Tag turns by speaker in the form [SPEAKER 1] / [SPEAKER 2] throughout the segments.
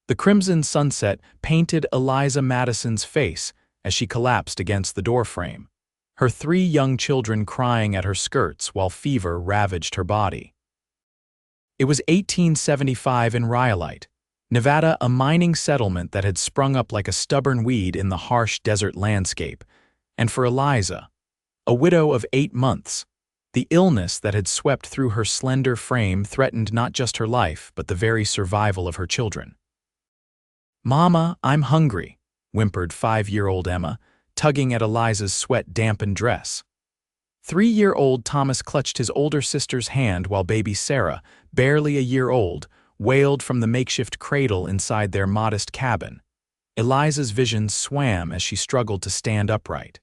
[SPEAKER 1] The crimson sunset painted Eliza Madison's face as she collapsed against the doorframe, her 3 young children crying at her skirts while fever ravaged her body. It was 1875 in Rhyolite, Nevada, a mining settlement that had sprung up like a stubborn weed in the harsh desert landscape, and for Eliza, a widow of 8 months, the illness that had swept through her slender frame threatened not just her life but the very survival of her children. "Mama, I'm hungry," whimpered 5-year-old Emma, tugging at Eliza's sweat-dampened dress. 3-year-old Thomas clutched his older sister's hand while baby Sarah, barely a year old, wailed from the makeshift cradle inside their modest cabin. Eliza's vision swam as she struggled to stand upright.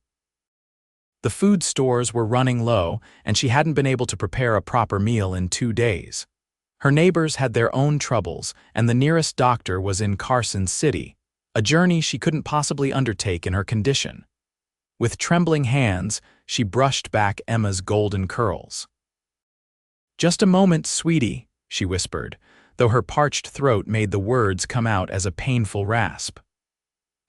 [SPEAKER 1] The food stores were running low, and she hadn't been able to prepare a proper meal in 2 days. Her neighbors had their own troubles, and the nearest doctor was in Carson City, a journey she couldn't possibly undertake in her condition. With trembling hands, she brushed back Emma's golden curls. "Just a moment, sweetie," she whispered, though her parched throat made the words come out as a painful rasp.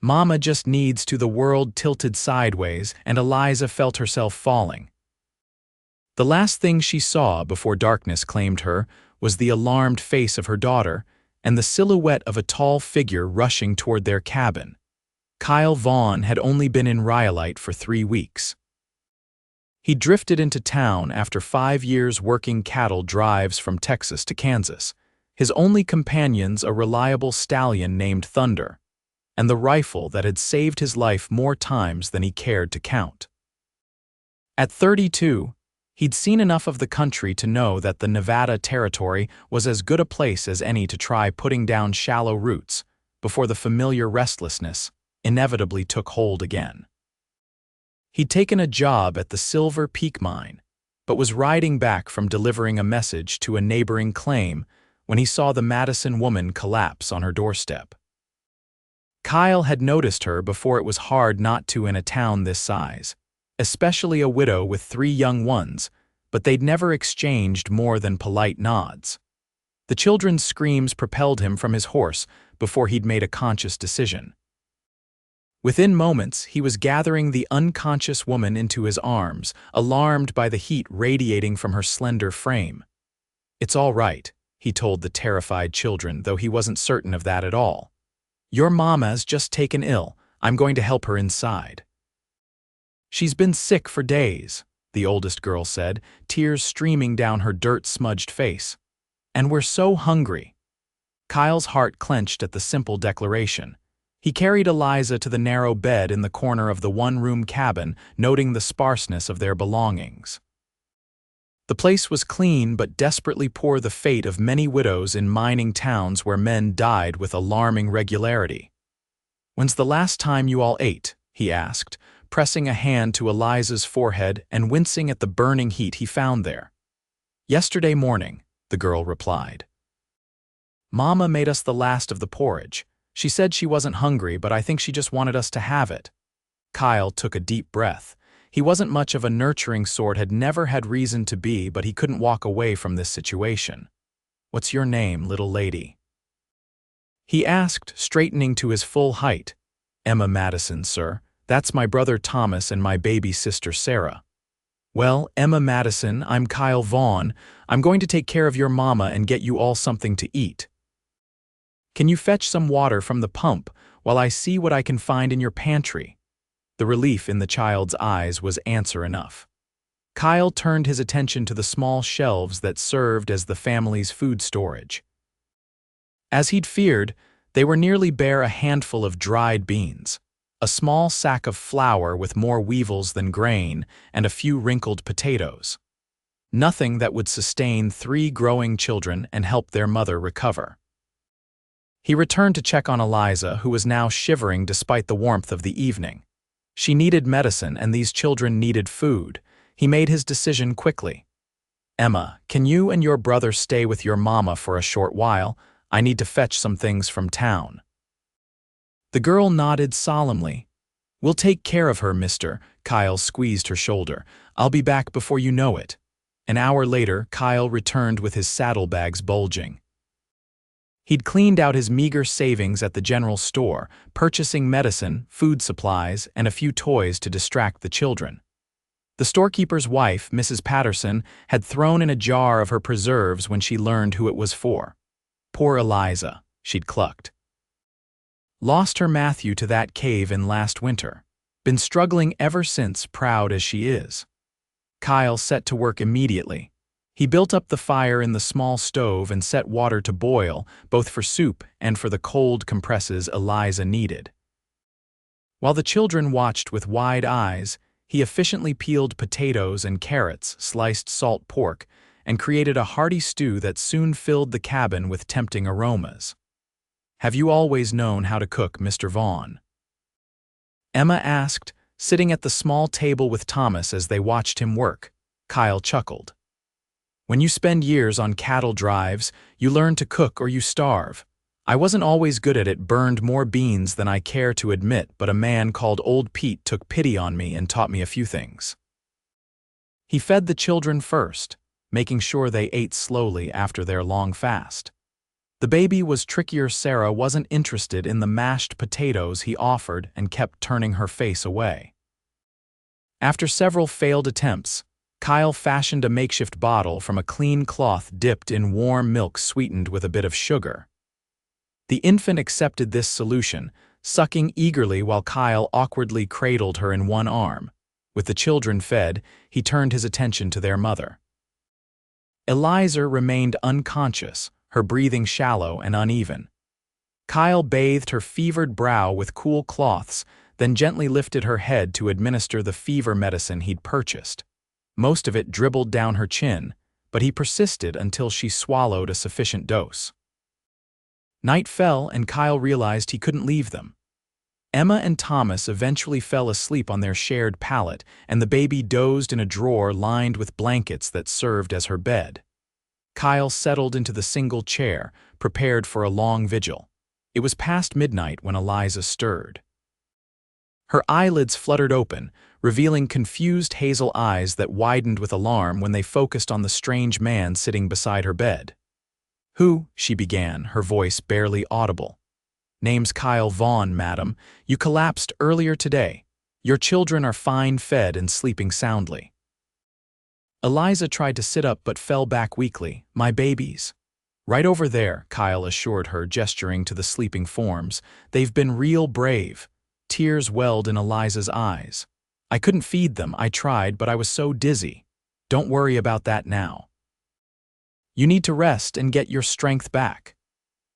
[SPEAKER 1] Mama just needs to. The world tilted sideways, and Eliza felt herself falling. The last thing she saw before darkness claimed her was the alarmed face of her daughter and the silhouette of a tall figure rushing toward their cabin. Kyle Vaughn had only been in Rhyolite for 3 weeks. He drifted into town after 5 years working cattle drives from Texas to Kansas, his only companions a reliable stallion named Thunder, and the rifle that had saved his life more times than he cared to count. At 32, he'd seen enough of the country to know that the Nevada territory was as good a place as any to try putting down shallow roots before the familiar restlessness inevitably took hold again. He'd taken a job at the Silver Peak mine, but was riding back from delivering a message to a neighboring claim when he saw the Madison woman collapse on her doorstep. Kyle had noticed her before it was hard not to in a town this size, especially a widow with 3 young ones, but they'd never exchanged more than polite nods. The children's screams propelled him from his horse before he'd made a conscious decision. Within moments, he was gathering the unconscious woman into his arms, alarmed by the heat radiating from her slender frame. "It's all right," he told the terrified children, though he wasn't certain of that at all. "Your mama's just taken ill. I'm going to help her inside." "She's been sick for days," the oldest girl said, tears streaming down her dirt-smudged face. "And we're so hungry." Kyle's heart clenched at the simple declaration. He carried Eliza to the narrow bed in the corner of the 1-room cabin, noting the sparseness of their belongings. The place was clean but desperately poor, the fate of many widows in mining towns where men died with alarming regularity. "When's the last time you all ate?" he asked, pressing a hand to Eliza's forehead and wincing at the burning heat he found there. "Yesterday morning," the girl replied. "Mama made us the last of the porridge. She said she wasn't hungry, but I think she just wanted us to have it." Kyle took a deep breath. He wasn't much of a nurturing sort, had never had reason to be, but he couldn't walk away from this situation. "What's your name, little lady?" he asked, straightening to his full height. "Emma Madison, sir. That's my brother Thomas and my baby sister Sarah." "Well, Emma Madison, I'm Kyle Vaughn. I'm going to take care of your mama and get you all something to eat. Can you fetch some water from the pump while I see what I can find in your pantry?" The relief in the child's eyes was answer enough. Kyle turned his attention to the small shelves that served as the family's food storage. As he'd feared, they were nearly bare a handful of dried beans, a small sack of flour with more weevils than grain, and a few wrinkled potatoes. Nothing that would sustain 3 growing children and help their mother recover. He returned to check on Eliza, who was now shivering despite the warmth of the evening. She needed medicine and these children needed food. He made his decision quickly. "Emma, can you and your brother stay with your mama for a short while? I need to fetch some things from town." The girl nodded solemnly. "We'll take care of her, mister." Kyle squeezed her shoulder. "I'll be back before you know it." An hour later, Kyle returned with his saddlebags bulging. He'd cleaned out his meager savings at the general store, purchasing medicine, food supplies, and a few toys to distract the children. The storekeeper's wife, Mrs. Patterson, had thrown in a jar of her preserves when she learned who it was for. Poor Eliza, she'd clucked. Lost her Matthew to that cave in last winter. Been struggling ever since, proud as she is. Kyle set to work immediately. He built up the fire in the small stove and set water to boil, both for soup and for the cold compresses Eliza needed. While the children watched with wide eyes, he efficiently peeled potatoes and carrots, sliced salt pork, and created a hearty stew that soon filled the cabin with tempting aromas. "Have you always known how to cook, Mr. Vaughn?" Emma asked, sitting at the small table with Thomas as they watched him work. Kyle chuckled. "When you spend years on cattle drives, you learn to cook or you starve. I wasn't always good at it, burned more beans than I care to admit, but a man called Old Pete took pity on me and taught me a few things." He fed the children first, making sure they ate slowly after their long fast. The baby was trickier. Sarah wasn't interested in the mashed potatoes he offered and kept turning her face away. After several failed attempts, Kyle fashioned a makeshift bottle from a clean cloth dipped in warm milk sweetened with a bit of sugar. The infant accepted this solution, sucking eagerly while Kyle awkwardly cradled her in one arm. With the children fed, he turned his attention to their mother. Eliza remained unconscious, her breathing shallow and uneven. Kyle bathed her fevered brow with cool cloths, then gently lifted her head to administer the fever medicine he'd purchased. Most of it dribbled down her chin, but he persisted until she swallowed a sufficient dose. Night fell and Kyle realized he couldn't leave them. Emma and Thomas eventually fell asleep on their shared pallet, and the baby dozed in a drawer lined with blankets that served as her bed. Kyle settled into the single chair, prepared for a long vigil. It was past midnight when Eliza stirred. Her eyelids fluttered open, revealing confused hazel eyes that widened with alarm when they focused on the strange man sitting beside her bed. "Who?" she began, her voice barely audible. "Name's Kyle Vaughn, madam. You collapsed earlier today. Your children are fine fed and sleeping soundly." Eliza tried to sit up but fell back weakly. "My babies." "Right over there," Kyle assured her, gesturing to the sleeping forms. "They've been real brave." Tears welled in Eliza's eyes. "I couldn't feed them. I tried, but I was so dizzy. Don't worry about that now. You need to rest and get your strength back."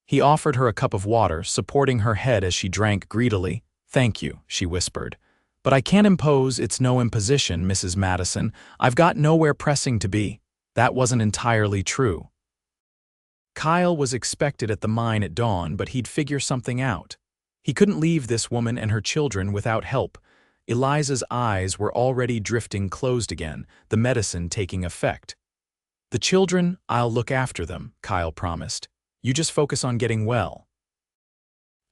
[SPEAKER 1] He offered her a cup of water, supporting her head as she drank greedily. "Thank you," she whispered. "But I can't impose. It's no imposition, Mrs. Madison. I've got nowhere pressing to be." That wasn't entirely true. Kyle was expected at the mine at dawn, but he'd figure something out. He couldn't leave this woman and her children without help. Eliza's eyes were already drifting closed again, the medicine taking effect. "The children, I'll look after them," Kyle promised. "You just focus on getting well."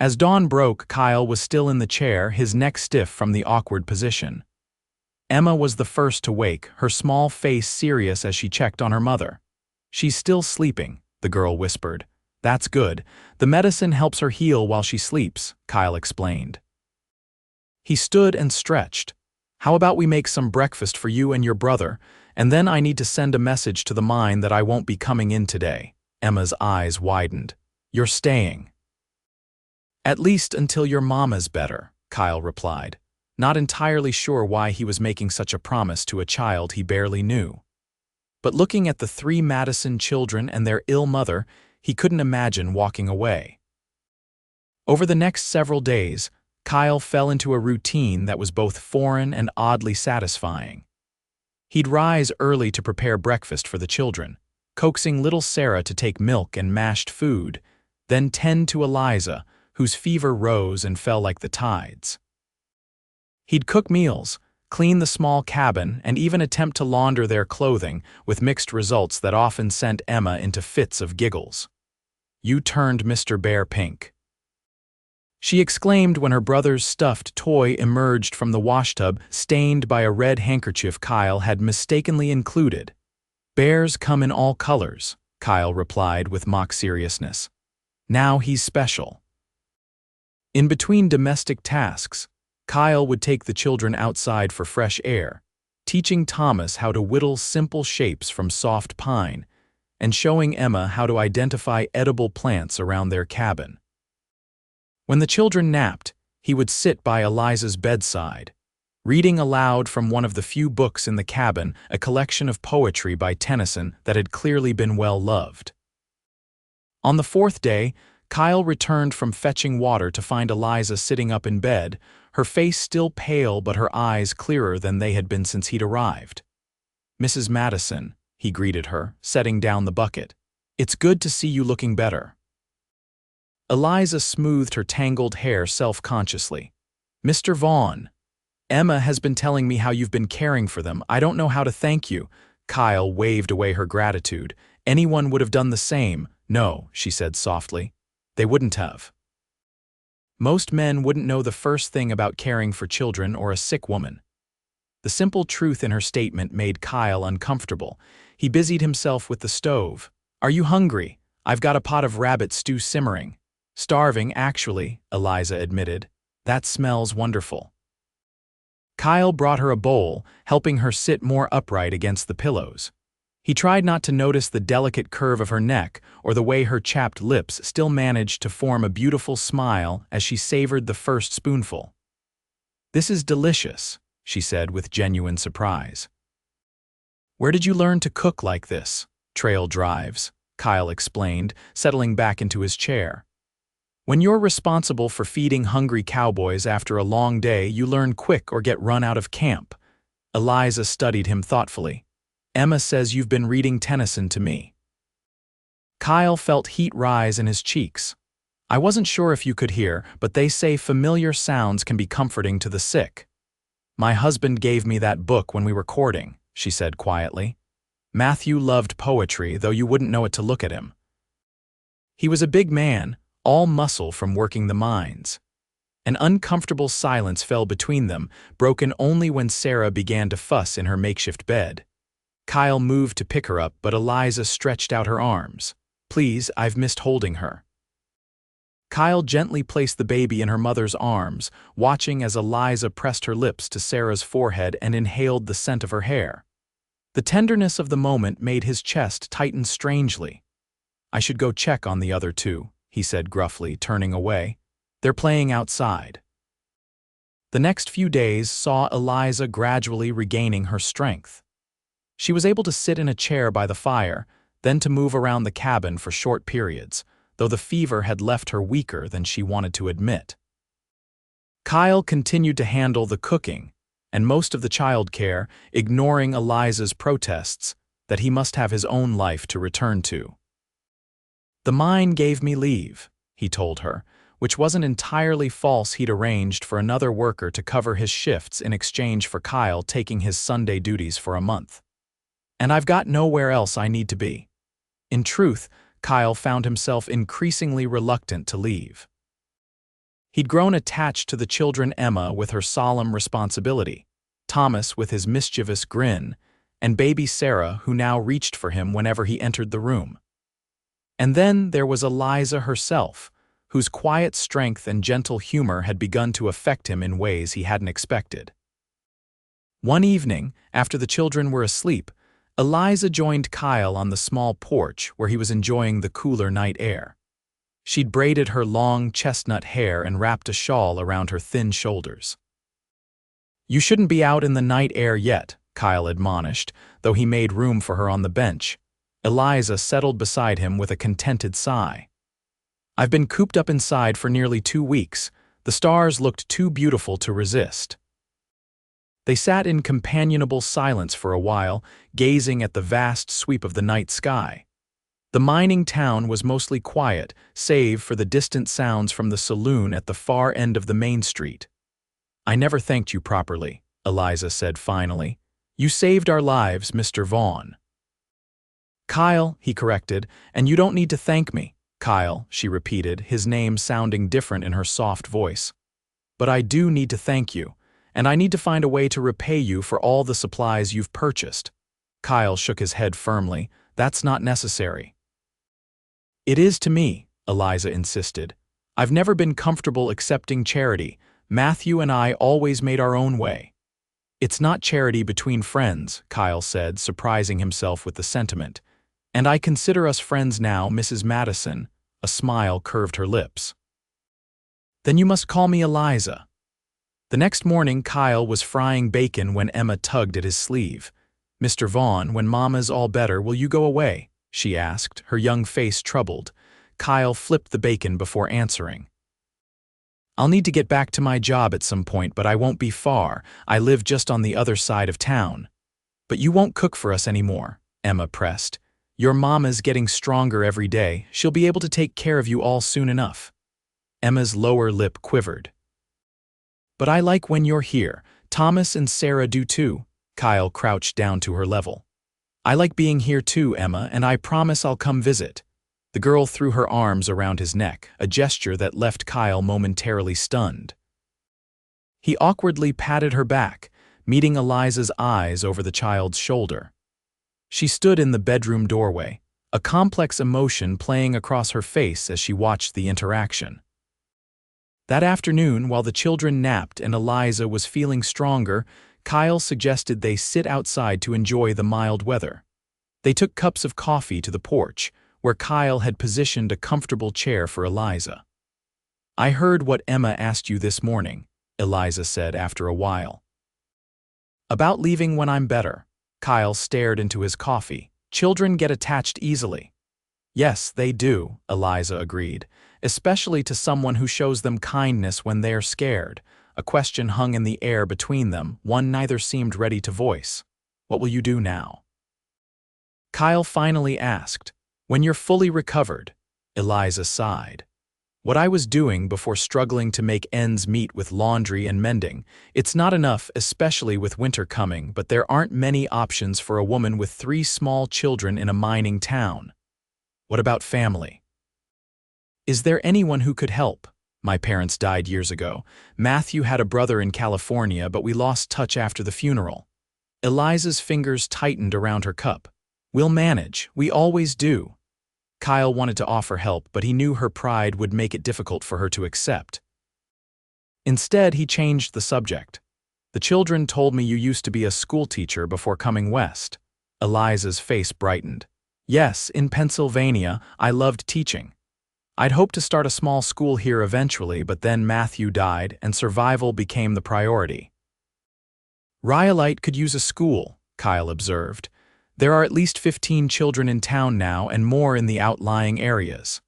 [SPEAKER 1] As dawn broke, Kyle was still in the chair, his neck stiff from the awkward position. Emma was the first to wake, her small face serious as she checked on her mother. "She's still sleeping," the girl whispered. "That's good. The medicine helps her heal while she sleeps," Kyle explained. He stood and stretched. "How about we make some breakfast for you and your brother, and then I need to send a message to the mine that I won't be coming in today." Emma's eyes widened. "You're staying?" "At least until your mama's better," Kyle replied, not entirely sure why he was making such a promise to a child he barely knew. But looking at the 3 Madison children and their ill mother, he couldn't imagine walking away. Over the next several days, Kyle fell into a routine that was both foreign and oddly satisfying. He'd rise early to prepare breakfast for the children, coaxing little Sarah to take milk and mashed food, then tend to Eliza, whose fever rose and fell like the tides. He'd cook meals, clean the small cabin, and even attempt to launder their clothing, with mixed results that often sent Emma into fits of giggles. "You turned Mr. Bear pink," she exclaimed when her brother's stuffed toy emerged from the washtub, stained by a red handkerchief Kyle had mistakenly included. "Bears come in all colors," Kyle replied with mock seriousness. Now he's special. In between domestic tasks, Kyle would take the children outside for fresh air, teaching Thomas how to whittle simple shapes from soft pine, and showing Emma how to identify edible plants around their cabin. When the children napped, he would sit by Eliza's bedside, reading aloud from one of the few books in the cabin, a collection of poetry by Tennyson that had clearly been well loved. On the fourth day, Kyle returned from fetching water to find Eliza sitting up in bed, her face still pale but her eyes clearer than they had been since he'd arrived. "Mrs. Madison," he greeted her, setting down the bucket. "It's good to see you looking better." Eliza smoothed her tangled hair self-consciously. "Mr. Vaughn, Emma has been telling me how you've been caring for them. I don't know how to thank you." Kyle waved away her gratitude. "Anyone would have done the same." "No," she said softly. "They wouldn't have." Most men wouldn't know the first thing about caring for children or a sick woman. The simple truth in her statement made Kyle uncomfortable. He busied himself with the stove. "Are you hungry? I've got a pot of rabbit stew simmering." "Starving, actually," Eliza admitted. "That smells wonderful." Kyle brought her a bowl, helping her sit more upright against the pillows. He tried not to notice the delicate curve of her neck or the way her chapped lips still managed to form a beautiful smile as she savored the first spoonful. "This is delicious," she said with genuine surprise. "Where did you learn to cook like this?" "Trail drives," Kyle explained, settling back into his chair. "When you're responsible for feeding hungry cowboys after a long day, you learn quick or get run out of camp." Eliza studied him thoughtfully. "Emma says you've been reading Tennyson to me." Kyle felt heat rise in his cheeks. "I wasn't sure if you could hear, but they say familiar sounds can be comforting to the sick." "My husband gave me that book when we were courting," she said quietly. "Matthew loved poetry, though you wouldn't know it to look at him. He was a big man, all muscle from working the mines." An uncomfortable silence fell between them, broken only when Sarah began to fuss in her makeshift bed. Kyle moved to pick her up, but Eliza stretched out her arms. "Please, I've missed holding her." Kyle gently placed the baby in her mother's arms, watching as Eliza pressed her lips to Sarah's forehead and inhaled the scent of her hair. The tenderness of the moment made his chest tighten strangely. "I should go check on the other two," he said gruffly, turning away. "They're playing outside." The next few days saw Eliza gradually regaining her strength. She was able to sit in a chair by the fire, then to move around the cabin for short periods, though the fever had left her weaker than she wanted to admit. Kyle continued to handle the cooking and most of the childcare, ignoring Eliza's protests that he must have his own life to return to. "The mine gave me leave," he told her, which wasn't entirely false. He'd arranged for another worker to cover his shifts in exchange for Kyle taking his Sunday duties for a month. "And I've got nowhere else I need to be." In truth, Kyle found himself increasingly reluctant to leave. He'd grown attached to the children, Emma with her solemn responsibility, Thomas with his mischievous grin, and baby Sarah who now reached for him whenever he entered the room. And then there was Eliza herself, whose quiet strength and gentle humor had begun to affect him in ways he hadn't expected. One evening, after the children were asleep, Eliza joined Kyle on the small porch where he was enjoying the cooler night air. She'd braided her long chestnut hair and wrapped a shawl around her thin shoulders. "You shouldn't be out in the night air yet," Kyle admonished, though he made room for her on the bench. Eliza settled beside him with a contented sigh. "I've been cooped up inside for nearly 2 weeks. The stars looked too beautiful to resist." They sat in companionable silence for a while, gazing at the vast sweep of the night sky. The mining town was mostly quiet, save for the distant sounds from the saloon at the far end of the main street. "I never thanked you properly," Eliza said finally. "You saved our lives, Mr. Vaughn." "Kyle," he corrected, "and you don't need to thank me." "Kyle," she repeated, his name sounding different in her soft voice. "But I do need to thank you, and I need to find a way to repay you for all the supplies you've purchased." Kyle shook his head firmly. "That's not necessary." "It is to me," Eliza insisted. "I've never been comfortable accepting charity. Matthew and I always made our own way." "It's not charity between friends," Kyle said, surprising himself with the sentiment. "And I consider us friends now, Mrs. Madison." A smile curved her lips. "Then you must call me Eliza." The next morning, Kyle was frying bacon when Emma tugged at his sleeve. "Mr. Vaughn, when Mama's all better, will you go away?" she asked, her young face troubled. Kyle flipped the bacon before answering. "I'll need to get back to my job at some point, but I won't be far. I live just on the other side of town." "But you won't cook for us anymore," Emma pressed. "Your Mama's getting stronger every day. She'll be able to take care of you all soon enough." Emma's lower lip quivered. "But I like when you're here. Thomas and Sarah do too." Kyle crouched down to her level. "I like being here too, Emma, and I promise I'll come visit." The girl threw her arms around his neck, a gesture that left Kyle momentarily stunned. He awkwardly patted her back, meeting Eliza's eyes over the child's shoulder. She stood in the bedroom doorway, a complex emotion playing across her face as she watched the interaction. That afternoon, while the children napped and Eliza was feeling stronger, Kyle suggested they sit outside to enjoy the mild weather. They took cups of coffee to the porch, where Kyle had positioned a comfortable chair for Eliza. "I heard what Emma asked you this morning," Eliza said after a while. "About leaving when I'm better." Kyle stared into his coffee. "Children get attached easily." "Yes, they do," Eliza agreed, "especially to someone who shows them kindness when they're scared." A question hung in the air between them, one neither seemed ready to voice. "What will you do now?" Kyle finally asked. "When you're fully recovered." Eliza sighed. "What I was doing before, struggling to make ends meet with laundry and mending. It's not enough, especially with winter coming, but there aren't many options for a woman with 3 small children in a mining town." "What about family?" "Is there anyone who could help? My parents died years ago. Matthew had a brother in California, but we lost touch after the funeral." Eliza's fingers tightened around her cup. "We'll manage. We always do." Kyle wanted to offer help, but he knew her pride would make it difficult for her to accept. Instead, he changed the subject. "The children told me you used to be a schoolteacher before coming west." Eliza's face brightened. "Yes, in Pennsylvania, I loved teaching. I'd hoped to start a small school here eventually, but then Matthew died and survival became the priority." "Rhyolite could use a school," Kyle observed. "There are at least 15 children in town now and more in the outlying areas."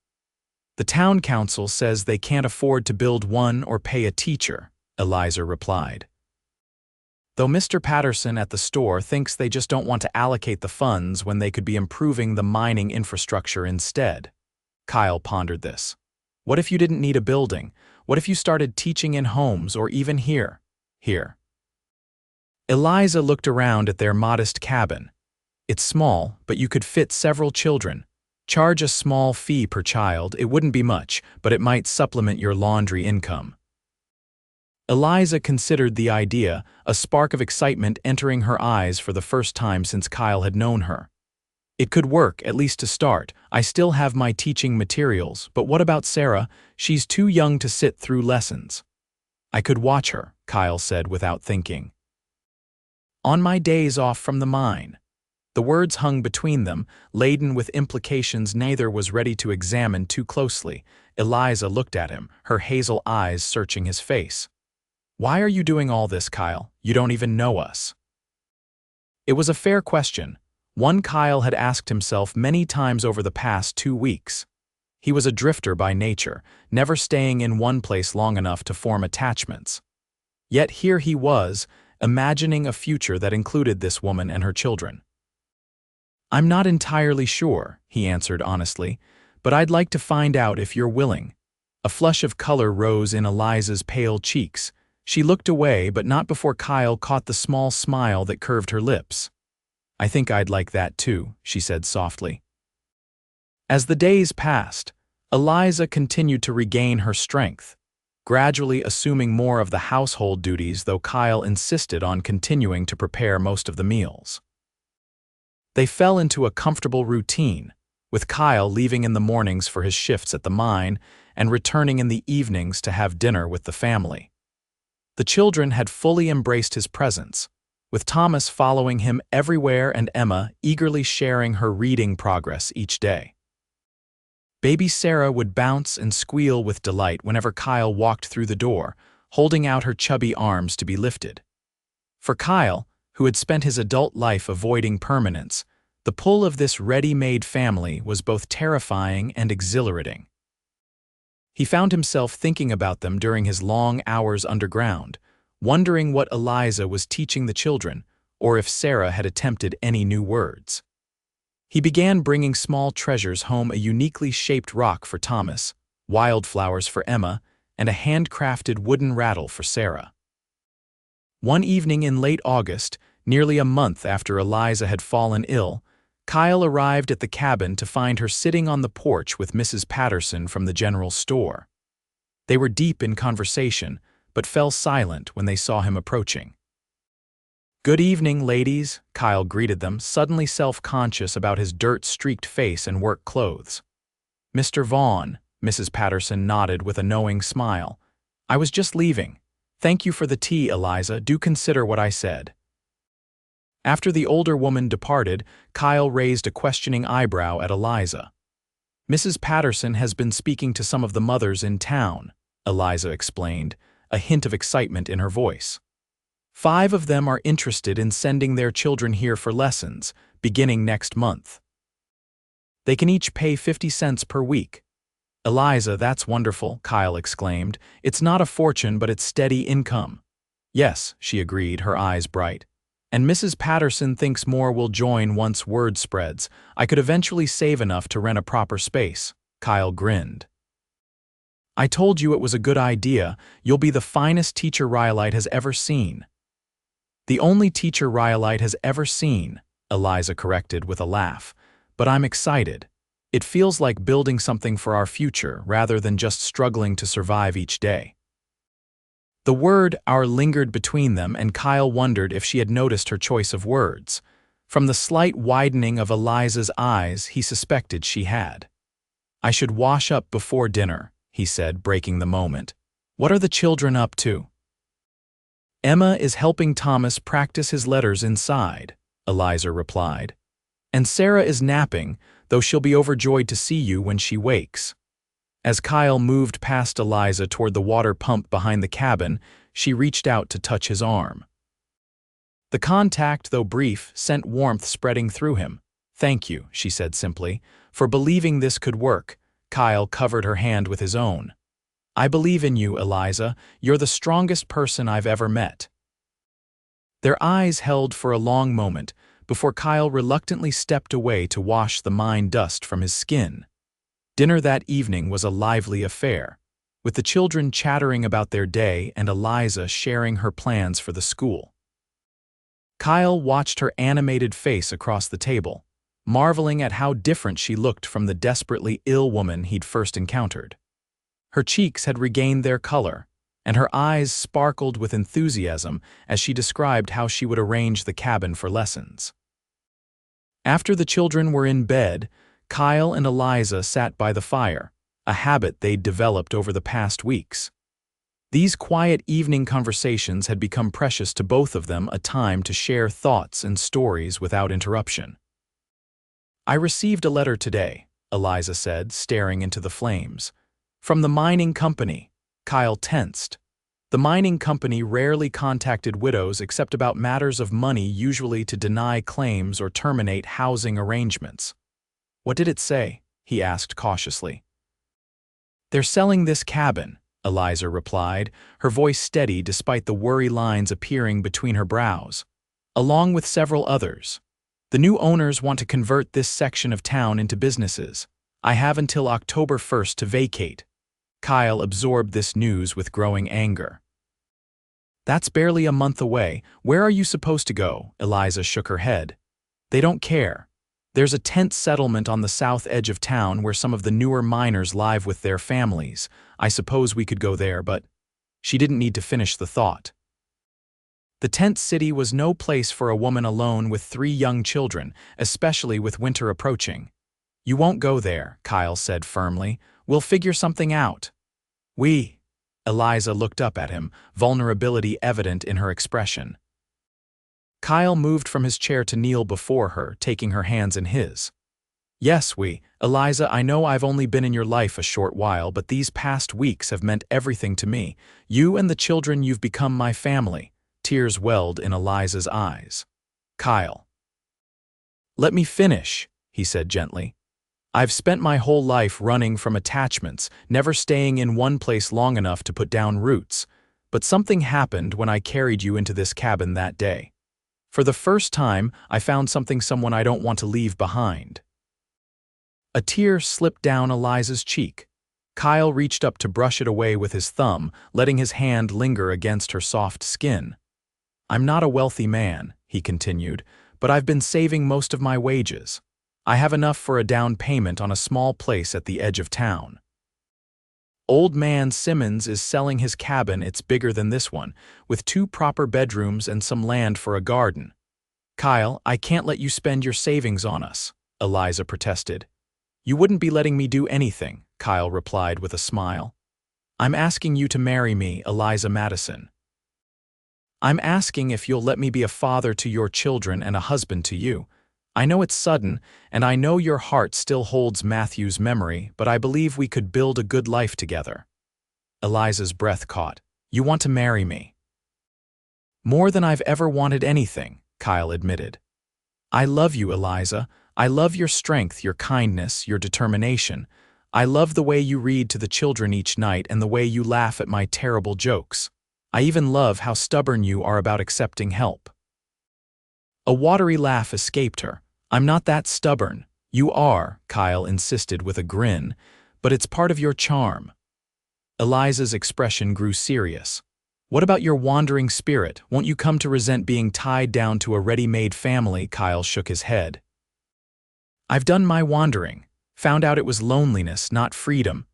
[SPEAKER 1] "The town council says they can't afford to build one or pay a teacher," Eliza replied. "Though Mr. Patterson at the store thinks they just don't want to allocate the funds when they could be improving the mining infrastructure instead." Kyle pondered this. "What if you didn't need a building? What if you started teaching in homes or even here?" "Here." Eliza looked around at their modest cabin. "It's small, but you could fit several children. Charge a small fee per child. It wouldn't be much, but it might supplement your laundry income." Eliza considered the idea, a spark of excitement entering her eyes for the first time since Kyle had known her. "It could work, at least to start. I still have my teaching materials, but what about Sarah? She's too young to sit through lessons." "I could watch her," Kyle said without thinking. "On my days off from the mine." The words hung between them, laden with implications neither was ready to examine too closely. Eliza looked at him, her hazel eyes searching his face. "Why are you doing all this, Kyle? You don't even know us." It was a fair question, one Kyle had asked himself many times over the past 2 weeks. He was a drifter by nature, never staying in one place long enough to form attachments. Yet here he was, imagining a future that included this woman and her children. "I'm not entirely sure," he answered honestly, "but I'd like to find out if you're willing." A flush of color rose in Eliza's pale cheeks. She looked away, but not before Kyle caught the small smile that curved her lips. "I think I'd like that too," she said softly. As the days passed, Eliza continued to regain her strength, gradually assuming more of the household duties, though Kyle insisted on continuing to prepare most of the meals. They fell into a comfortable routine, with Kyle leaving in the mornings for his shifts at the mine and returning in the evenings to have dinner with the family. The children had fully embraced his presence, with Thomas following him everywhere and Emma eagerly sharing her reading progress each day. Baby Sarah would bounce and squeal with delight whenever Kyle walked through the door, holding out her chubby arms to be lifted. For Kyle, who had spent his adult life avoiding permanence, the pull of this ready-made family was both terrifying and exhilarating. He found himself thinking about them during his long hours underground, wondering what Eliza was teaching the children, or if Sarah had attempted any new words. He began bringing small treasures home: a uniquely shaped rock for Thomas, wildflowers for Emma, and a handcrafted wooden rattle for Sarah. One evening in late August, nearly a month after Eliza had fallen ill, Kyle arrived at the cabin to find her sitting on the porch with Mrs. Patterson from the general store. They were deep in conversation, but fell silent when they saw him approaching. "Good evening, ladies," Kyle greeted them, suddenly self-conscious about his dirt-streaked face and work clothes. "Mr. Vaughn," Mrs. Patterson nodded with a knowing smile. "I was just leaving. Thank you for the tea, Eliza. Do consider what I said." After the older woman departed, Kyle raised a questioning eyebrow at Eliza. "Mrs. Patterson has been speaking to some of the mothers in town," Eliza explained, a hint of excitement in her voice. "5 of them are interested in sending their children here for lessons, beginning next month. They can each pay 50 cents per week." "Eliza, that's wonderful," Kyle exclaimed. "It's not a fortune, but it's steady income." "Yes," she agreed, her eyes bright. "And Mrs. Patterson thinks more will join once word spreads. I could eventually save enough to rent a proper space." Kyle grinned. "I told you it was a good idea. You'll be the finest teacher Rhyolite has ever seen." "The only teacher Rhyolite has ever seen," Eliza corrected with a laugh. "But I'm excited. It feels like building something for our future rather than just struggling to survive each day." The word "our" lingered between them, and Kyle wondered if she had noticed her choice of words. From the slight widening of Eliza's eyes, he suspected she had. "I should wash up before dinner," he said, breaking the moment. "What are the children up to?" "Emma is helping Thomas practice his letters inside," Eliza replied. "And Sarah is napping, though she'll be overjoyed to see you when she wakes." As Kyle moved past Eliza toward the water pump behind the cabin, she reached out to touch his arm. The contact, though brief, sent warmth spreading through him. "Thank you," she said simply, "for believing this could work." Kyle covered her hand with his own. "I believe in you, Eliza. You're the strongest person I've ever met." Their eyes held for a long moment before Kyle reluctantly stepped away to wash the mine dust from his skin. Dinner that evening was a lively affair, with the children chattering about their day and Eliza sharing her plans for the school. Kyle watched her animated face across the table, marveling at how different she looked from the desperately ill woman he'd first encountered. Her cheeks had regained their color, and her eyes sparkled with enthusiasm as she described how she would arrange the cabin for lessons. After the children were in bed, Kyle and Eliza sat by the fire, a habit they'd developed over the past weeks. These quiet evening conversations had become precious to both of them, a time to share thoughts and stories without interruption. "I received a letter today," Eliza said, staring into the flames. "From the mining company." Kyle tensed. The mining company rarely contacted widows except about matters of money, usually to deny claims or terminate housing arrangements. "What did it say?" he asked cautiously. "They're selling this cabin," Eliza replied, her voice steady despite the worry lines appearing between her brows, "along with several others. The new owners want to convert this section of town into businesses. I have until October 1st to vacate." Kyle absorbed this news with growing anger. "That's barely a month away. Where are you supposed to go?" Eliza shook her head. "They don't care. There's a tent settlement on the south edge of town where some of the newer miners live with their families. I suppose we could go there, but..." She didn't need to finish the thought. The tent city was no place for a woman alone with 3 young children, especially with winter approaching. You won't go there, Kyle said firmly. We'll figure something out. We. Eliza looked up at him, vulnerability evident in her expression. Kyle moved from his chair to kneel before her, taking her hands in his. Yes, we. Eliza, I know I've only been in your life a short while, but these past weeks have meant everything to me. You and the children, you've become my family. Tears welled in Eliza's eyes. Kyle. Let me finish, he said gently. I've spent my whole life running from attachments, never staying in one place long enough to put down roots. But something happened when I carried you into this cabin that day. For the first time, I found someone I don't want to leave behind. A tear slipped down Eliza's cheek. Kyle reached up to brush it away with his thumb, letting his hand linger against her soft skin. I'm not a wealthy man, he continued, but I've been saving most of my wages. I have enough for a down payment on a small place at the edge of town. Old man Simmons is selling his cabin. It's bigger than this one, with 2 proper bedrooms and some land for a garden. Kyle, I can't let you spend your savings on us, Eliza protested. You wouldn't be letting me do anything, Kyle replied with a smile. I'm asking you to marry me, Eliza Madison. I'm asking if you'll let me be a father to your children and a husband to you. I know it's sudden, and I know your heart still holds Matthew's memory, but I believe we could build a good life together. Eliza's breath caught. You want to marry me? More than I've ever wanted anything, Kyle admitted. I love you, Eliza. I love your strength, your kindness, your determination. I love the way you read to the children each night and the way you laugh at my terrible jokes. I even love how stubborn you are about accepting help. A watery laugh escaped her. I'm not that stubborn. You are, Kyle insisted with a grin, but it's part of your charm. Eliza's expression grew serious. What about your wandering spirit? Won't you come to resent being tied down to a ready-made family? Kyle shook his head. I've done my wandering, found out it was loneliness, not freedom.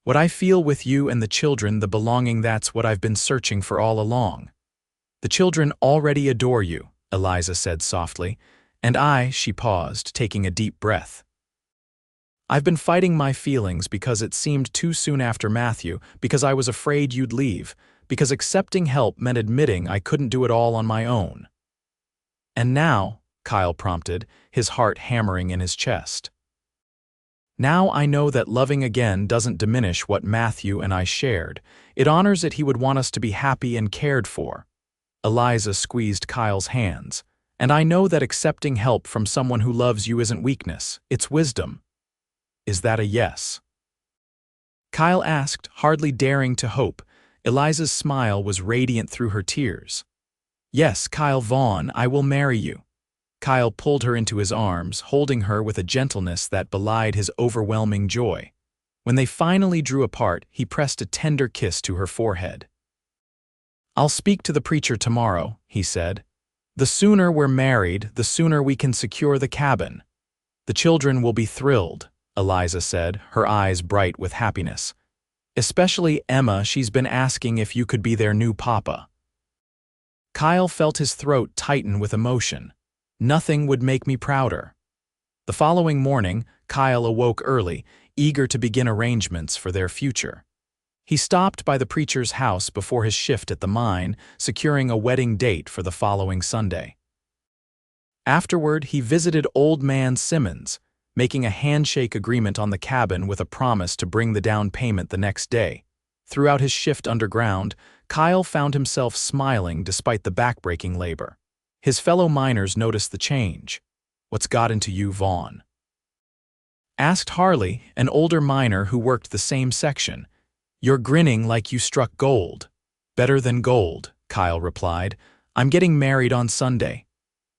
[SPEAKER 1] What I feel with you and the children, the belonging, that's what I've been searching for all along. The children already adore you, Eliza said softly, and she paused, taking a deep breath. I've been fighting my feelings because it seemed too soon after Matthew, because I was afraid you'd leave, because accepting help meant admitting I couldn't do it all on my own. And now, Kyle prompted, his heart hammering in his chest. Now I know that loving again doesn't diminish what Matthew and I shared. It honors it. He would want us to be happy and cared for. Eliza squeezed Kyle's hands. And I know that accepting help from someone who loves you isn't weakness, it's wisdom. Is that a yes? Kyle asked, hardly daring to hope. Eliza's smile was radiant through her tears. Yes, Kyle Vaughn, I will marry you. Kyle pulled her into his arms, holding her with a gentleness that belied his overwhelming joy. When they finally drew apart, he pressed a tender kiss to her forehead. I'll speak to the preacher tomorrow, he said. The sooner we're married, the sooner we can secure the cabin. The children will be thrilled, Eliza said, her eyes bright with happiness. Especially Emma, she's been asking if you could be their new papa. Kyle felt his throat tighten with emotion. Nothing would make me prouder. The following morning, Kyle awoke early, eager to begin arrangements for their future. He stopped by the preacher's house before his shift at the mine, securing a wedding date for the following Sunday. Afterward, he visited Old Man Simmons, making a handshake agreement on the cabin with a promise to bring the down payment the next day. Throughout his shift underground, Kyle found himself smiling despite the backbreaking labor. His fellow miners noticed the change. What's got into you, Vaughn? Asked Harley, an older miner who worked the same section. You're grinning like you struck gold. Better than gold, Kyle replied. I'm getting married on Sunday.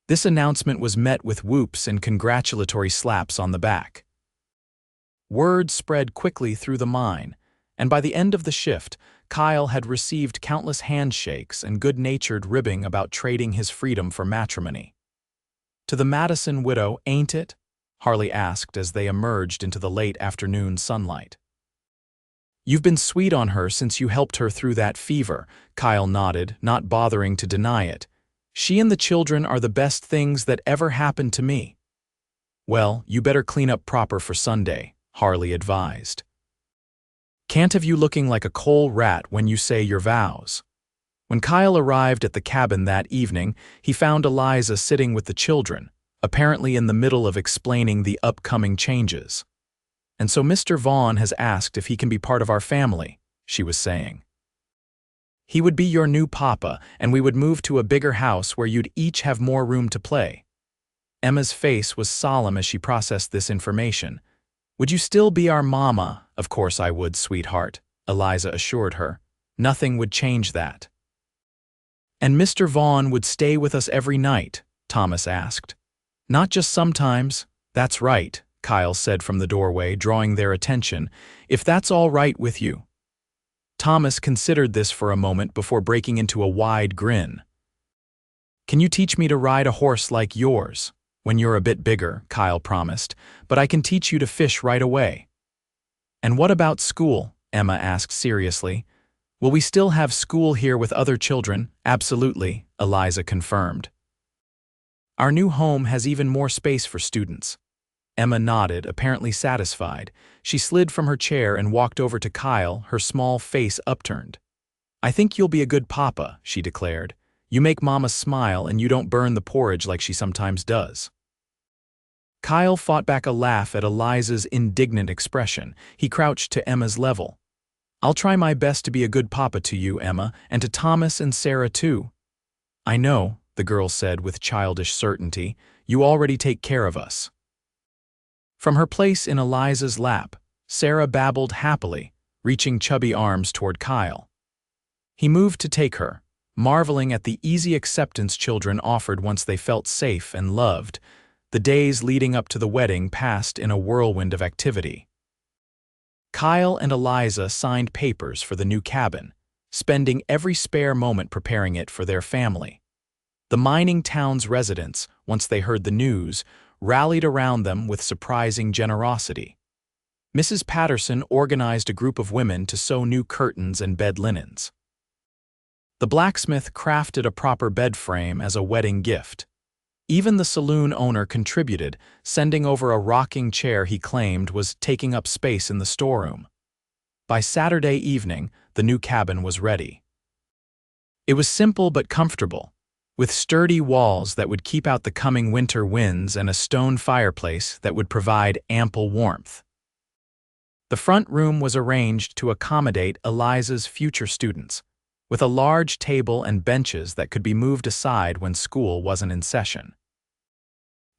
[SPEAKER 1] This announcement was met with whoops and congratulatory slaps on the back. Word spread quickly through the mine, and by the end of the shift, Kyle had received countless handshakes and good-natured ribbing about trading his freedom for matrimony. To the Madison widow, ain't it? Harley asked as they emerged into the late afternoon sunlight. You've been sweet on her since you helped her through that fever, Kyle nodded, not bothering to deny it. She and the children are the best things that ever happened to me. Well, you better clean up proper for Sunday, Harley advised. Can't have you looking like a coal rat when you say your vows. When Kyle arrived at the cabin that evening, he found Eliza sitting with the children, apparently in the middle of explaining the upcoming changes. And so Mr. Vaughn has asked if he can be part of our family, she was saying. He would be your new papa, and we would move to a bigger house where you'd each have more room to play. Emma's face was solemn as she processed this information. Would you still be our mama? Of course I would, sweetheart, Eliza assured her. Nothing would change that. And Mr. Vaughn would stay with us every night, Thomas asked. Not just sometimes. That's right, Kyle said from the doorway, drawing their attention. If that's all right with you. Thomas considered this for a moment before breaking into a wide grin. Can you teach me to ride a horse like yours? When you're a bit bigger, Kyle promised, but I can teach you to fish right away. And what about school? Emma asked seriously. Will we still have school here with other children? Absolutely, Eliza confirmed. Our new home has even more space for students. Emma nodded, apparently satisfied. She slid from her chair and walked over to Kyle, her small face upturned. I think you'll be a good papa, she declared. You make Mama smile and you don't burn the porridge like she sometimes does. Kyle fought back a laugh at Eliza's indignant expression. He crouched to Emma's level. I'll try my best to be a good papa to you, Emma, and to Thomas and Sarah too. I know, the girl said with childish certainty. You already take care of us. From her place in Eliza's lap, Sarah babbled happily, reaching chubby arms toward Kyle. He moved to take her, marveling at the easy acceptance children offered once they felt safe and loved. The days leading up to the wedding passed in a whirlwind of activity. Kyle and Eliza signed papers for the new cabin, spending every spare moment preparing it for their family. The mining town's residents, once they heard the news, rallied around them with surprising generosity. Mrs. Patterson organized a group of women to sew new curtains and bed linens. The blacksmith crafted a proper bed frame as a wedding gift. Even the saloon owner contributed, sending over a rocking chair he claimed was taking up space in the storeroom. By Saturday evening, the new cabin was ready. It was simple but comfortable, with sturdy walls that would keep out the coming winter winds and a stone fireplace that would provide ample warmth. The front room was arranged to accommodate Eliza's future students, with a large table and benches that could be moved aside when school wasn't in session.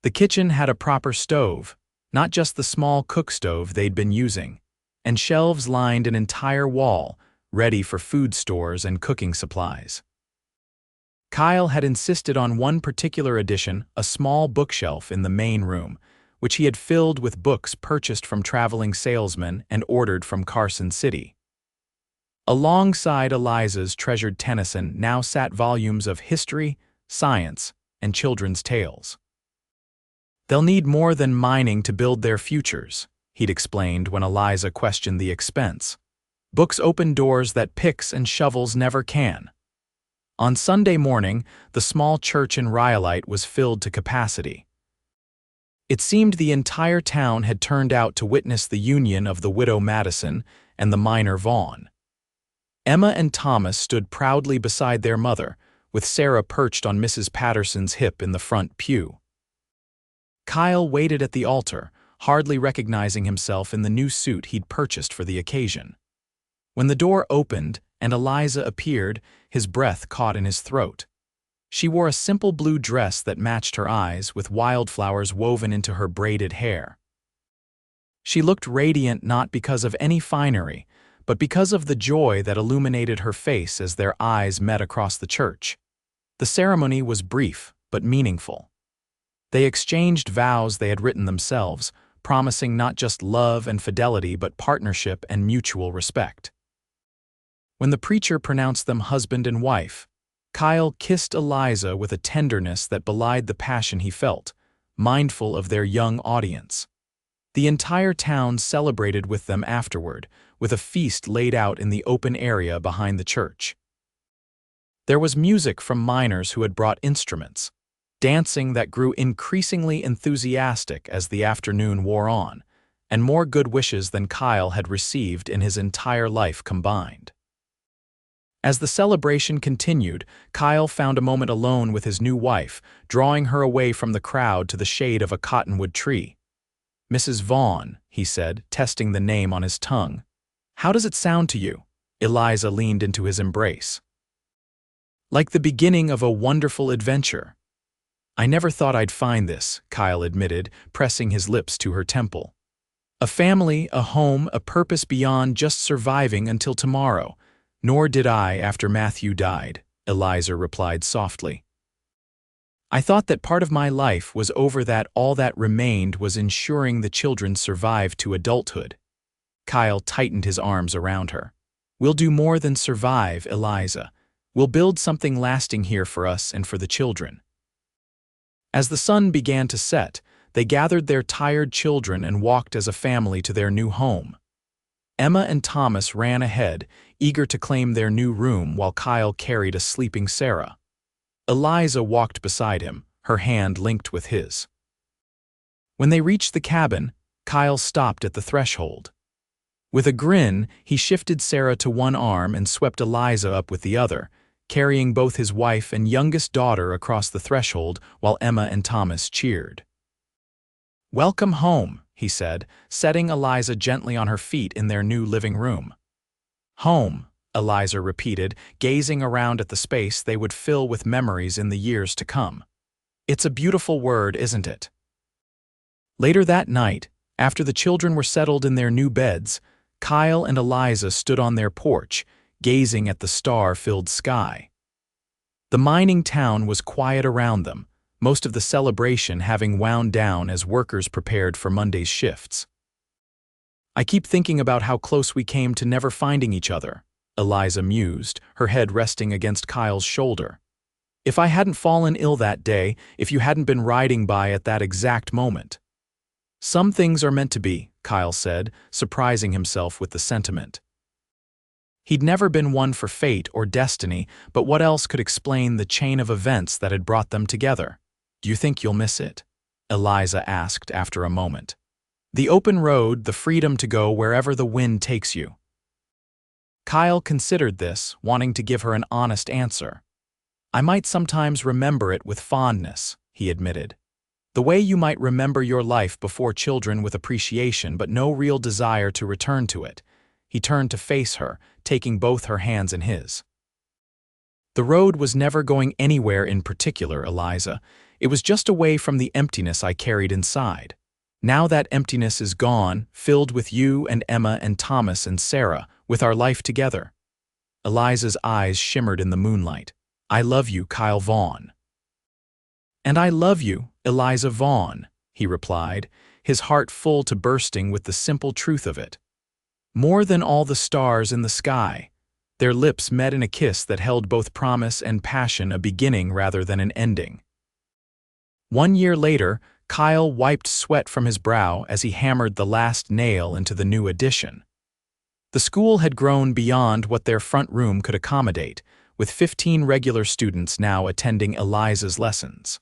[SPEAKER 1] The kitchen had a proper stove, not just the small cook stove they'd been using, and shelves lined an entire wall, ready for food stores and cooking supplies. Kyle had insisted on one particular addition, a small bookshelf in the main room, which he had filled with books purchased from traveling salesmen and ordered from Carson City. Alongside Eliza's treasured Tennyson now sat volumes of history, science, and children's tales. They'll need more than mining to build their futures, he'd explained when Eliza questioned the expense. Books open doors that picks and shovels never can. On Sunday morning, the small church in Rhyolite was filled to capacity. It seemed the entire town had turned out to witness the union of the widow Madison and the miner Vaughn. Emma and Thomas stood proudly beside their mother, with Sarah perched on Mrs. Patterson's hip in the front pew. Kyle waited at the altar, hardly recognizing himself in the new suit he'd purchased for the occasion. When the door opened and Eliza appeared, his breath caught in his throat. She wore a simple blue dress that matched her eyes, with wildflowers woven into her braided hair. She looked radiant not because of any finery, but because of the joy that illuminated her face as their eyes met across the church. The ceremony was brief but meaningful. They exchanged vows they had written themselves, promising not just love and fidelity but partnership and mutual respect. When the preacher pronounced them husband and wife, Kyle kissed Eliza with a tenderness that belied the passion he felt, mindful of their young audience. The entire town celebrated with them afterward, with a feast laid out in the open area behind the church. There was music from miners who had brought instruments, dancing that grew increasingly enthusiastic as the afternoon wore on, and more good wishes than Kyle had received in his entire life combined. As the celebration continued, Kyle found a moment alone with his new wife, drawing her away from the crowd to the shade of a cottonwood tree. "Mrs. Vaughn," he said, testing the name on his tongue. "How does it sound to you?" Eliza leaned into his embrace. "Like the beginning of a wonderful adventure." "I never thought I'd find this," Kyle admitted, pressing his lips to her temple. "A family, a home, a purpose beyond just surviving until tomorrow. Nor did I after Matthew died," Eliza replied softly. "I thought that part of my life was over, that all that remained was ensuring the children survived to adulthood." Kyle tightened his arms around her. "We'll do more than survive, Eliza. We'll build something lasting here for us and for the children." As the sun began to set, they gathered their tired children and walked as a family to their new home. Emma and Thomas ran ahead, eager to claim their new room while Kyle carried a sleeping Sarah. Eliza walked beside him, her hand linked with his. When they reached the cabin, Kyle stopped at the threshold. With a grin, he shifted Sarah to one arm and swept Eliza up with the other, carrying both his wife and youngest daughter across the threshold while Emma and Thomas cheered. "Welcome home," he said, setting Eliza gently on her feet in their new living room. "Home," Eliza repeated, gazing around at the space they would fill with memories in the years to come. "It's a beautiful word, isn't it?" Later that night, after the children were settled in their new beds, Kyle and Eliza stood on their porch, gazing at the star-filled sky. The mining town was quiet around them, most of the celebration having wound down as workers prepared for Monday's shifts. "I keep thinking about how close we came to never finding each other," Eliza mused, her head resting against Kyle's shoulder. "If I hadn't fallen ill that day, if you hadn't been riding by at that exact moment." "Some things are meant to be," Kyle said, surprising himself with the sentiment. He'd never been one for fate or destiny, but what else could explain the chain of events that had brought them together? "Do you think you'll miss it?" Eliza asked after a moment. "The open road, the freedom to go wherever the wind takes you." Kyle considered this, wanting to give her an honest answer. "I might sometimes remember it with fondness," he admitted. "The way you might remember your life before children, with appreciation but no real desire to return to it." He turned to face her, taking both her hands in his. "The road was never going anywhere in particular, Eliza. It was just away from the emptiness I carried inside. Now that emptiness is gone, filled with you and Emma and Thomas and Sarah, with our life together." Eliza's eyes shimmered in the moonlight. "I love you, Kyle Vaughn." "And I love you, Eliza Vaughn," he replied, his heart full to bursting with the simple truth of it. "More than all the stars in the sky." Their lips met in a kiss that held both promise and passion, a beginning rather than an ending. 1 year later, Kyle wiped sweat from his brow as he hammered the last nail into the new addition. The school had grown beyond what their front room could accommodate, with 15 regular students now attending Eliza's lessons.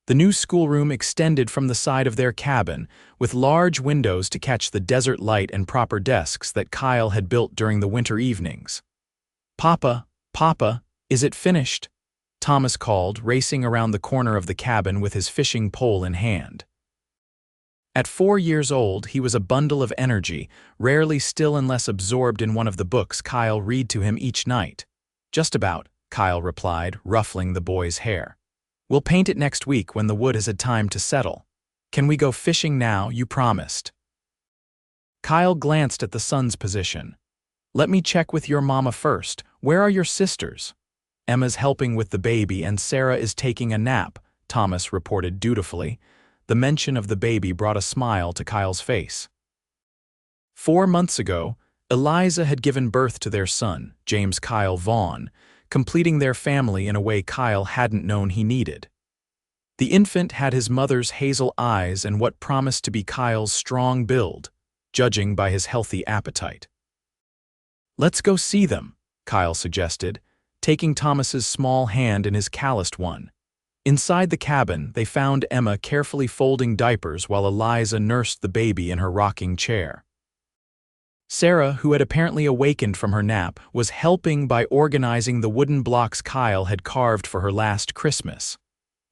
[SPEAKER 1] The new schoolroom extended from the side of their cabin, with large windows to catch the desert light and proper desks that Kyle had built during the winter evenings. "Papa, Papa, is it finished?" Thomas called, racing around the corner of the cabin with his fishing pole in hand. At 4 years old, he was a bundle of energy, rarely still unless absorbed in one of the books Kyle read to him each night. "Just about," Kyle replied, ruffling the boy's hair. "We'll paint it next week when the wood has had time to settle. Can we go fishing now? You promised." Kyle glanced at the sun's position. "Let me check with your mama first. Where are your sisters?" "Emma's helping with the baby and Sarah is taking a nap," Thomas reported dutifully. The mention of the baby brought a smile to Kyle's face. 4 months ago, Eliza had given birth to their son, James Kyle Vaughn, completing their family in a way Kyle hadn't known he needed. The infant had his mother's hazel eyes and what promised to be Kyle's strong build, judging by his healthy appetite. "Let's go see them," Kyle suggested, taking Thomas's small hand in his calloused one. Inside the cabin, they found Emma carefully folding diapers while Eliza nursed the baby in her rocking chair. Sarah, who had apparently awakened from her nap, was helping by organizing the wooden blocks Kyle had carved for her last Christmas.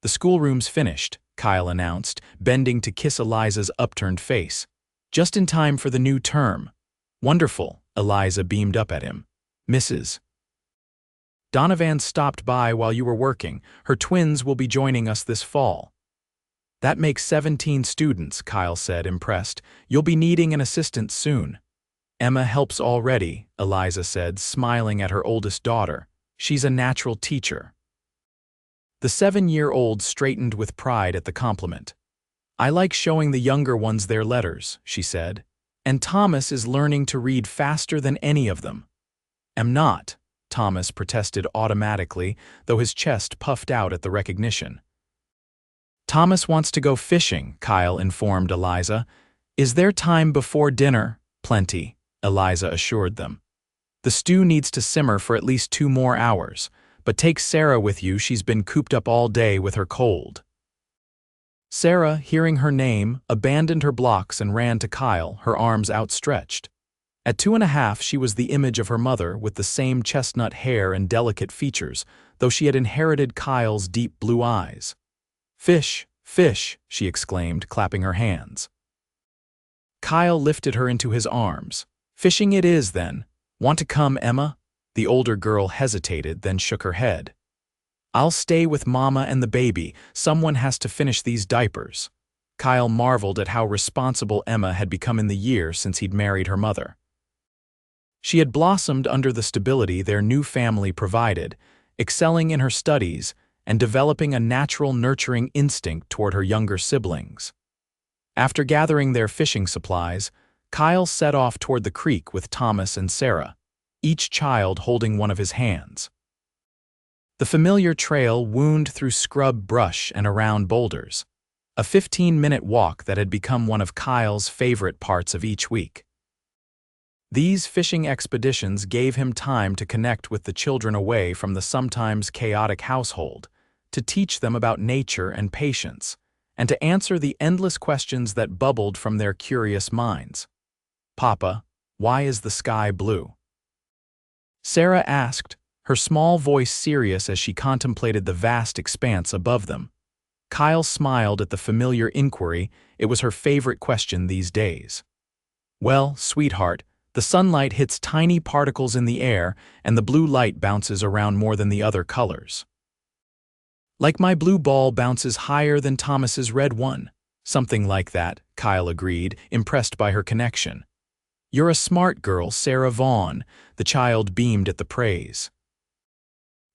[SPEAKER 1] "The schoolroom's finished," Kyle announced, bending to kiss Eliza's upturned face. "Just in time for the new term." "Wonderful," Eliza beamed up at him. "Mrs. Donovan stopped by while you were working. Her twins will be joining us this fall." "That makes 17 students," Kyle said, impressed. "You'll be needing an assistant soon." "Emma helps already," Eliza said, smiling at her oldest daughter. "She's a natural teacher." The 7-year-old straightened with pride at the compliment. "I like showing the younger ones their letters," she said. "And Thomas is learning to read faster than any of them." "Am not," Thomas protested automatically, though his chest puffed out at the recognition. "Thomas wants to go fishing," Kyle informed Eliza. "Is there time before dinner?" "Plenty," Eliza assured them. "The stew needs to simmer for at least 2 more hours, but take Sarah with you, she's been cooped up all day with her cold." Sarah, hearing her name, abandoned her blocks and ran to Kyle, her arms outstretched. At 2.5, she was the image of her mother, with the same chestnut hair and delicate features, though she had inherited Kyle's deep blue eyes. "Fish, fish," she exclaimed, clapping her hands. Kyle lifted her into his arms. "Fishing it is, then. Want to come, Emma?" The older girl hesitated, then shook her head. "I'll stay with Mama and the baby. Someone has to finish these diapers." Kyle marveled at how responsible Emma had become in the year since he'd married her mother. She had blossomed under the stability their new family provided, excelling in her studies and developing a natural nurturing instinct toward her younger siblings. After gathering their fishing supplies, Kyle set off toward the creek with Thomas and Sarah, each child holding one of his hands. The familiar trail wound through scrub brush and around boulders, a 15-minute walk that had become one of Kyle's favorite parts of each week. These fishing expeditions gave him time to connect with the children away from the sometimes chaotic household, to teach them about nature and patience, and to answer the endless questions that bubbled from their curious minds. "Papa, why is the sky blue?" Sarah asked, her small voice serious as she contemplated the vast expanse above them. Kyle smiled at the familiar inquiry. It was her favorite question these days. "Well, sweetheart, the sunlight hits tiny particles in the air, and the blue light bounces around more than the other colors. Like my blue ball bounces higher than Thomas's red one." "Something like that," Kyle agreed, impressed by her connection. "You're a smart girl, Sarah Vaughn," the child beamed at the praise.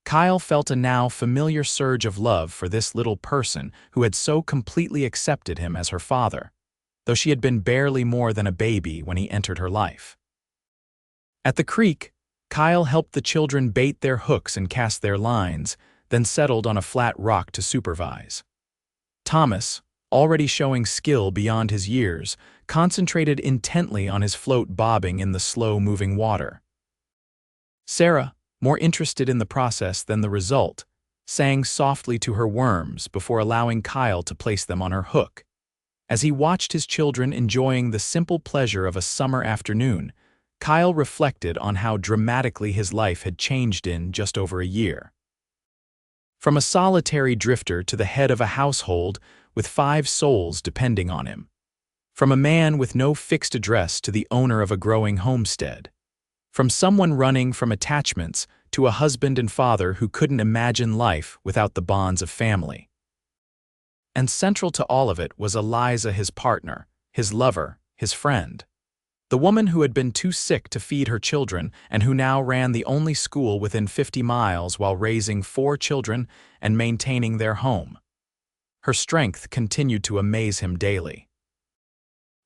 [SPEAKER 1] Kyle felt a now familiar surge of love for this little person who had so completely accepted him as her father, though she had been barely more than a baby when he entered her life. At the creek, Kyle helped the children bait their hooks and cast their lines, then settled on a flat rock to supervise. Thomas, already showing skill beyond his years, concentrated intently on his float bobbing in the slow-moving water. Sarah, more interested in the process than the result, sang softly to her worms before allowing Kyle to place them on her hook. As he watched his children enjoying the simple pleasure of a summer afternoon, Kyle reflected on how dramatically his life had changed in just over a year. From a solitary drifter to the head of a household with 5 souls depending on him. From a man with no fixed address to the owner of a growing homestead. From someone running from attachments to a husband and father who couldn't imagine life without the bonds of family. And central to all of it was Eliza, his partner, his lover, his friend. The woman who had been too sick to feed her children and who now ran the only school within 50 miles while raising 4 children and maintaining their home. Her strength continued to amaze him daily.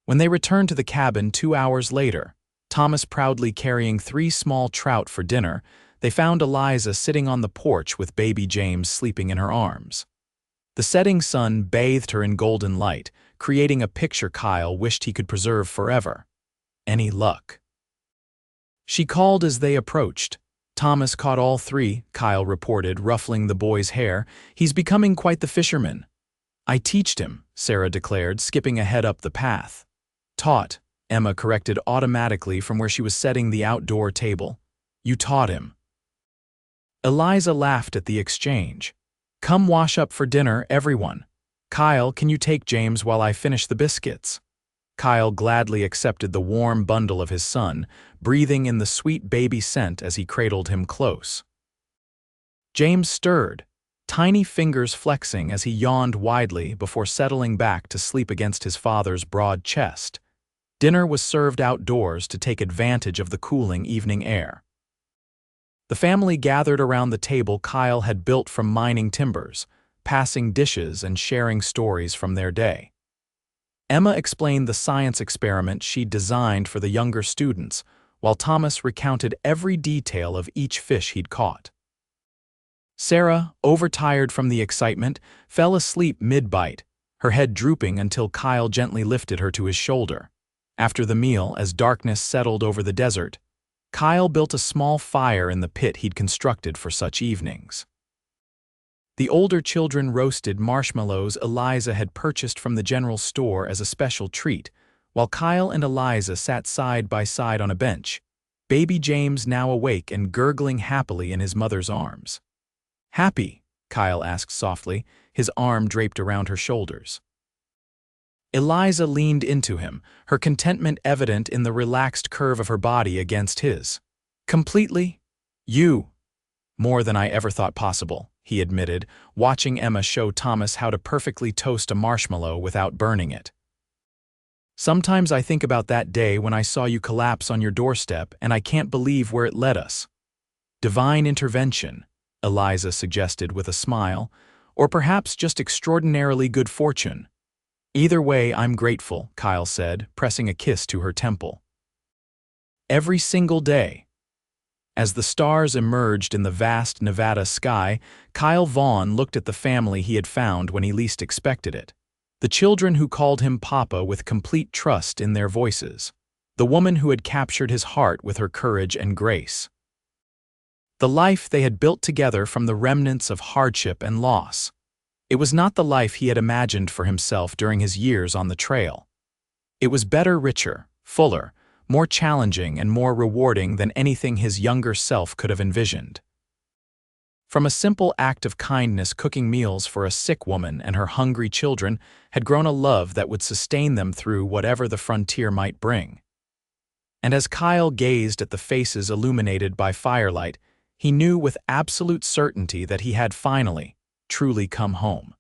[SPEAKER 1] When they returned to the cabin 2 hours later, Thomas proudly carrying 3 small trout for dinner, they found Eliza sitting on the porch with baby James sleeping in her arms. The setting sun bathed her in golden light, creating a picture Kyle wished he could preserve forever. Any luck? She called as they approached. Thomas caught all three, Kyle reported, ruffling the boy's hair. He's becoming quite the fisherman. I teached him, Sarah declared, skipping ahead up the path. Taught, Emma corrected automatically from where she was setting the outdoor table. You taught him. Eliza laughed at the exchange. Come wash up for dinner, everyone. Kyle, can you take James while I finish the biscuits? Kyle gladly accepted the warm bundle of his son, breathing in the sweet baby scent as he cradled him close. James stirred, tiny fingers flexing as he yawned widely before settling back to sleep against his father's broad chest. Dinner was served outdoors to take advantage of the cooling evening air. The family gathered around the table Kyle had built from mining timbers, passing dishes and sharing stories from their day. Emma explained the science experiment she'd designed for the younger students, while Thomas recounted every detail of each fish he'd caught. Sarah, overtired from the excitement, fell asleep mid-bite, her head drooping until Kyle gently lifted her to his shoulder. After the meal, as darkness settled over the desert, Kyle built a small fire in the pit he'd constructed for such evenings. The older children roasted marshmallows Eliza had purchased from the general store as a special treat, while Kyle and Eliza sat side by side on a bench, baby James now awake and gurgling happily in his mother's arms. Happy? Kyle asked softly, his arm draped around her shoulders. Eliza leaned into him, her contentment evident in the relaxed curve of her body against his. Completely? You. More than I ever thought possible, he admitted, watching Emma show Thomas how to perfectly toast a marshmallow without burning it. Sometimes I think about that day when I saw you collapse on your doorstep and I can't believe where it led us. Divine intervention, Eliza suggested with a smile, or perhaps just extraordinarily good fortune. Either way, I'm grateful, Kyle said, pressing a kiss to her temple. Every single day. As the stars emerged in the vast Nevada sky, Kyle Vaughn looked at the family he had found when he least expected it. The children who called him Papa with complete trust in their voices. The woman who had captured his heart with her courage and grace. The life they had built together from the remnants of hardship and loss. It was not the life he had imagined for himself during his years on the trail. It was better, richer, fuller, more challenging and more rewarding than anything his younger self could have envisioned. From a simple act of kindness, cooking meals for a sick woman and her hungry children had grown a love that would sustain them through whatever the frontier might bring. And as Kyle gazed at the faces illuminated by firelight, he knew with absolute certainty that he had finally, truly come home.